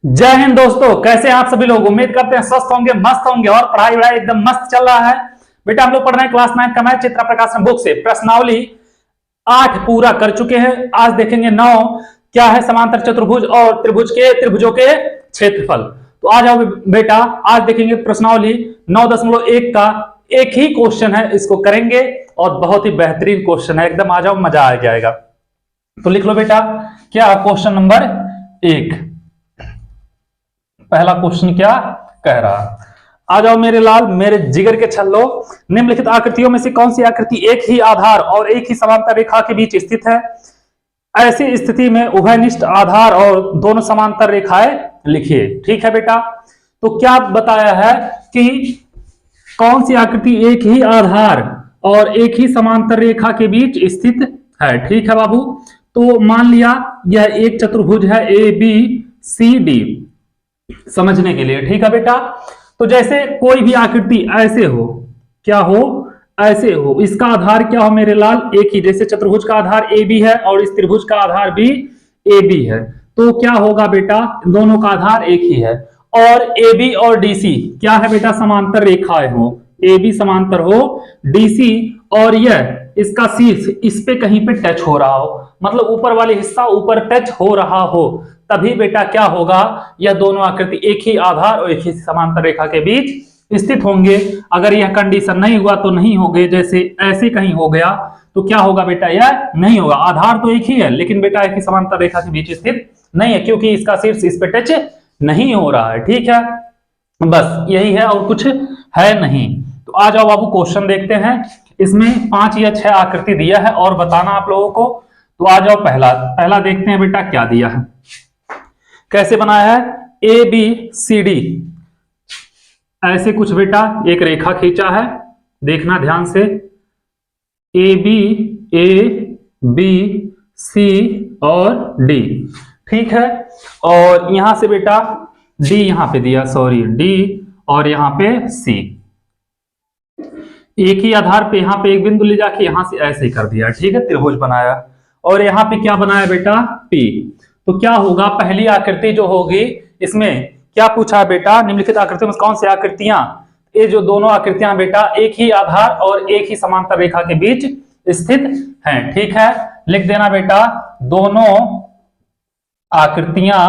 जय हिंद दोस्तों, कैसे हैं आप सभी लोग। उम्मीद करते हैं स्वस्थ होंगे, मस्त होंगे और पढ़ाई वढ़ाई एकदम मस्त चल रहा है। बेटा हम लोग पढ़ रहे हैं क्लास 9 का मैथ चित्रा प्रकाशन बुक से प्रश्नावली 8 पूरा कर चुके हैं। आज देखेंगे 9 क्या है समांतर चतुर्भुज और त्रिभुजों के क्षेत्रफल। तो आ जाओ बेटा, आज देखेंगे प्रश्नावली 9.1 का एक ही क्वेश्चन है, इसको करेंगे और बहुत ही बेहतरीन क्वेश्चन है एकदम। आ जाओ, मजा आ जाएगा। तो लिख लो बेटा, क्या क्वेश्चन नंबर 1। पहला क्वेश्चन क्या कह रहा, आ जाओ मेरे लाल, मेरे जिगर के छल्लो। निम्नलिखित आकृतियों में से कौन सी आकृति एक ही आधार और एक ही समांतर रेखा के बीच स्थित है। ऐसी स्थिति में उभयनिष्ठ आधार और दोनों समांतर रेखाएं लिखिए। ठीक है बेटा, तो क्या बताया है कि कौन सी आकृति एक ही आधार और एक ही समांतर रेखा के बीच स्थित है। ठीक है बाबू, तो मान लिया यह एक चतुर्भुज है ABCD समझने के लिए। ठीक है बेटा, तो जैसे कोई भी आकृति ऐसे हो, क्या हो, ऐसे हो, इसका आधार क्या हो मेरे लाल, एक ही। जैसे चतुर्भुज का आधार AB है और इस त्रिभुज का आधार भी AB है, तो क्या होगा बेटा, दोनों का आधार एक ही है। और AB और DC क्या है बेटा, समांतर रेखाएं हो। AB समांतर हो DC, और यह इसका शीर्ष इस पे कहीं पे टच हो रहा हो, मतलब ऊपर वाले हिस्सा ऊपर टच हो रहा हो, तभी बेटा क्या होगा, यह दोनों आकृति एक ही आधार और एक ही समांतर रेखा के बीच स्थित होंगे। अगर यह कंडीशन नहीं हुआ तो नहीं होंगे। जैसे ऐसे कहीं हो गया तो क्या होगा बेटा, यह नहीं होगा। आधार तो एक ही है लेकिन बेटा एक ही समांतर रेखा के बीच स्थित नहीं है, क्योंकि इसका शीर्ष इस पे टच नहीं हो रहा है। ठीक है, बस यही है और कुछ है नहीं। तो आ जाओ बाबू, क्वेश्चन देखते हैं। इसमें 5 या 6 आकृति दिया है और बताना आप लोगों को। तो आ जाओ, पहला देखते हैं बेटा क्या दिया है, कैसे बनाया है। ABCD ऐसे कुछ बेटा एक रेखा खींचा है, देखना ध्यान से। AB AB C और D। ठीक है, और यहां से बेटा D यहां पे दिया, सॉरी D, और यहां पे C। एक ही आधार पे यहां पे एक बिंदु ले जाके यहां से ऐसे कर दिया। ठीक है, त्रिभुज बनाया। और यहां पे क्या बनाया बेटा, P। तो क्या होगा, पहली आकृति जो होगी इसमें क्या पूछा बेटा, निम्नलिखित आकृतियों में कौन सी आकृतियां, ये जो दोनों आकृतियां बेटा एक ही आधार और एक ही समांतर रेखा के बीच स्थित हैं। ठीक है, लिख देना बेटा, दोनों आकृतियां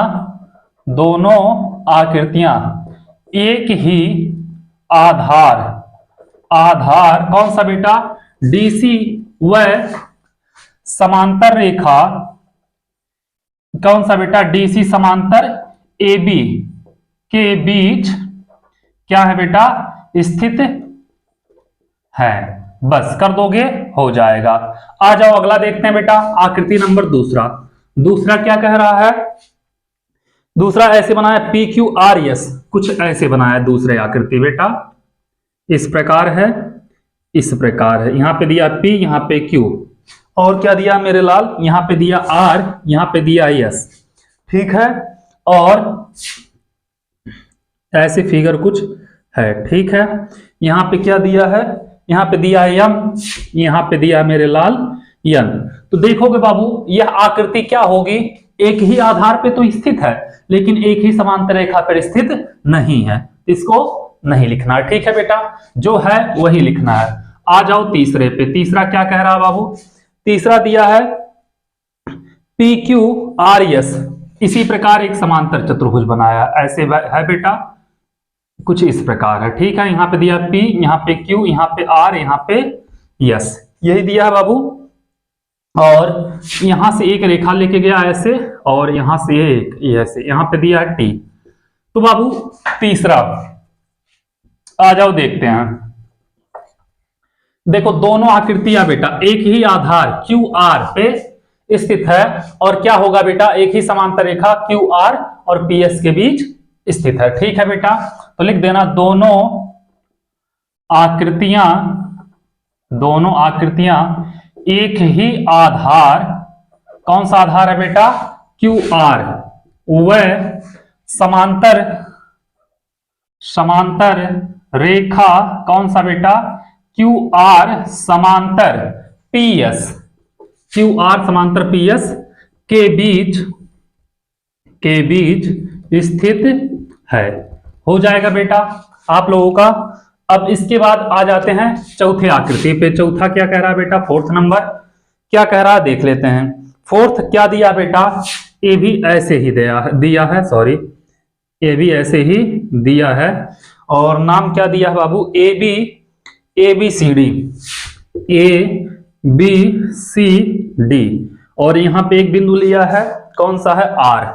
एक ही आधार कौन सा बेटा, DC व समांतर रेखा कौन सा बेटा, DC समांतर AB के बीच क्या है बेटा, स्थित है। बस कर दोगे, हो जाएगा। आ जाओ अगला देखते हैं बेटा, आकृति नंबर दूसरा क्या कह रहा है। दूसरा ऐसे बनाया PQRS, कुछ ऐसे बनाया दूसरे आकृति बेटा, इस प्रकार है, इस प्रकार है। यहां पे दिया P, यहां पे Q, और क्या दिया मेरे लाल, यहां पे दिया R, यहां पे दिया S। ठीक है, और ऐसे फिगर कुछ है। ठीक है, यहां पे क्या दिया है, यहां पे दिया है M, यहां पे दिया मेरे लाल N। तो देखोगे बाबू, यह आकृति क्या होगी, एक ही आधार पे तो स्थित है लेकिन एक ही समांतर रेखा पर स्थित नहीं है, इसको नहीं लिखना है। ठीक है बेटा, जो है वही लिखना है। आ जाओ तीसरे पे, तीसरा क्या कह रहा है बाबू, तीसरा दिया है PQRS, इसी प्रकार एक समांतर चतुर्भुज बनाया, ऐसे है बेटा, कुछ इस प्रकार है। ठीक है, यहां पे दिया P, यहां पे Q, यहां पे R, यहां पे S, यही दिया है बाबू। और यहां से एक रेखा लेके गया ऐसे, और यहां से एक ऐसे, यहां पे दिया है T। तो बाबू तीसरा आ जाओ देखते हैं। देखो दोनों आकृतियां बेटा एक ही आधार QR पे स्थित है, और क्या होगा बेटा, एक ही समांतर रेखा QR और PS के बीच स्थित है। ठीक है बेटा, तो लिख देना, दोनों आकृतियां एक ही आधार, कौन सा आधार है बेटा, QR, व समांतर रेखा कौन सा बेटा, QR समांतर PS, QR समांतर PS के बीच स्थित है। हो जाएगा बेटा आप लोगों का। अब इसके बाद आ जाते हैं चौथे आकृति पे। चौथा क्या कह रहा है बेटा, फोर्थ नंबर क्या कह रहा है देख लेते हैं। फोर्थ क्या दिया बेटा, ए भी ऐसे ही दिया है सॉरी, ए भी ऐसे ही दिया है। और नाम क्या दिया है बाबू, A B C D, A B C D. और यहाँ पे एक बिंदु लिया है, कौन सा है, आर।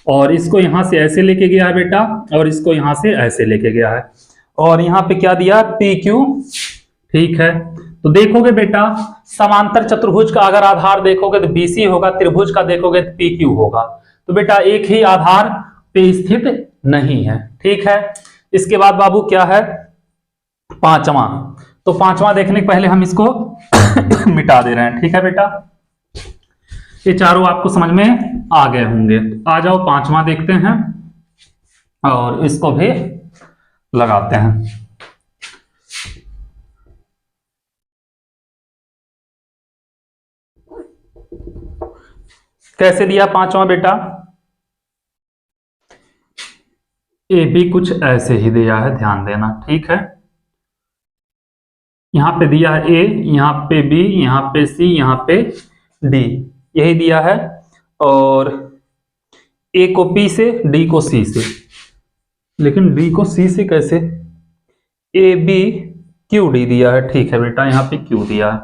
और इसको यहां से ऐसे लेके गया है बेटा, और इसको यहां से ऐसे लेके गया है। और यहाँ पे क्या दिया, पी क्यू। ठीक है, तो देखोगे बेटा समांतर चतुर्भुज का अगर आधार देखोगे तो बीसी होगा, त्रिभुज का देखोगे तो पी क्यू होगा। तो बेटा एक ही आधार पे स्थित नहीं है। ठीक है, इसके बाद बाबू क्या है, पांचवा। तो पांचवा देखने के पहले हम इसको मिटा दे रहे हैं। ठीक है बेटा, ये चारों आपको समझ में आ गए होंगे। आ जाओ पांचवा देखते हैं और इसको भी लगाते हैं। कैसे दिया पांचवा बेटा, ए भी कुछ ऐसे ही दिया है, ध्यान देना। ठीक है, यहां पे दिया है ए, यहां पे बी, यहां पे सी, यहां पे डी, यही दिया है। और ए को पी से, डी को सी से, लेकिन डी को सी से कैसे, ए बी क्यू डी दिया है। ठीक है बेटा, यहां पे क्यू दिया है,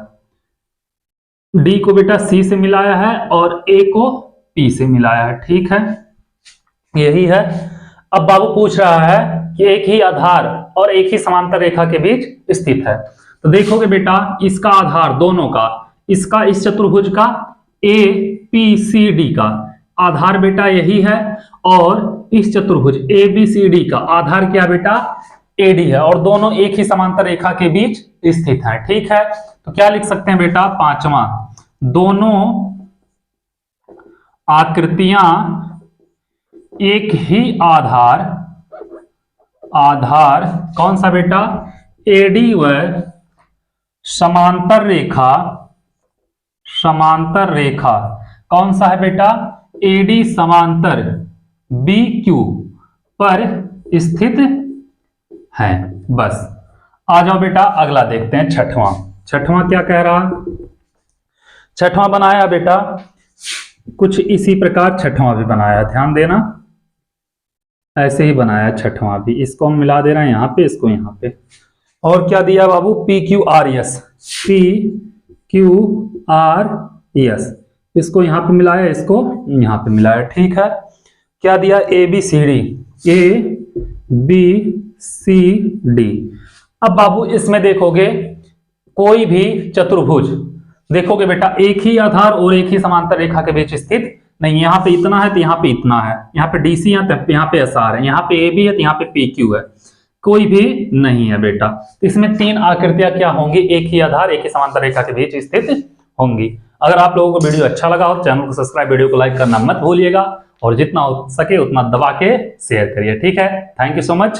डी को बेटा सी से मिलाया है और ए को पी से मिलाया है। ठीक है, यही है। अब बाबू पूछ रहा है कि एक ही आधार और एक ही समांतर रेखा के बीच स्थित है। तो देखोगे बेटा इसका आधार दोनों का, इसका इस चतुर्भुज का ए पी सी डी का आधार बेटा यही है, और इस चतुर्भुज ए बी सी डी का आधार क्या बेटा, ए डी है, और दोनों एक ही समांतर रेखा के बीच स्थित हैं। ठीक है, तो क्या लिख सकते हैं बेटा, पांचवा, दोनों आकृतियां एक ही आधार कौन सा बेटा, एडी व समांतर रेखा कौन सा है बेटा, एडी समांतर बी क्यू पर स्थित है। बस आ जाओ बेटा अगला देखते हैं, छठवां क्या कह रहा, छठवां बनाया बेटा कुछ इसी प्रकार, छठवां भी बनाया, ध्यान देना ऐसे ही बनाया छठवां भी। इसको हम मिला दे रहे हैं यहां पे, इसको यहां पे। और क्या दिया बाबू, P Q R S, P Q R S, इसको यहां पे मिलाया, इसको यहां पे मिलाया। ठीक है, क्या दिया, A B C D, A B C D. अब बाबू इसमें देखोगे कोई भी चतुर्भुज देखोगे बेटा एक ही आधार और एक ही समांतर रेखा के बीच स्थित नहीं। यहाँ पे इतना है तो यहाँ पे इतना है, यहाँ पे डीसी है तो यहाँ पे एस आर है, यहाँ पे ए बी है तो यहाँ पे पी क्यू है, कोई भी नहीं है बेटा। इसमें तीन आकृतियां क्या होंगी, एक ही आधार एक ही समांतर रेखा के बीच स्थित होंगी। अगर आप लोगों को वीडियो अच्छा लगा हो तो चैनल को सब्सक्राइब, वीडियो को लाइक करना मत भूलिएगा, और जितना हो सके उतना दबा के शेयर करिए। ठीक है, थैंक यू सो मच।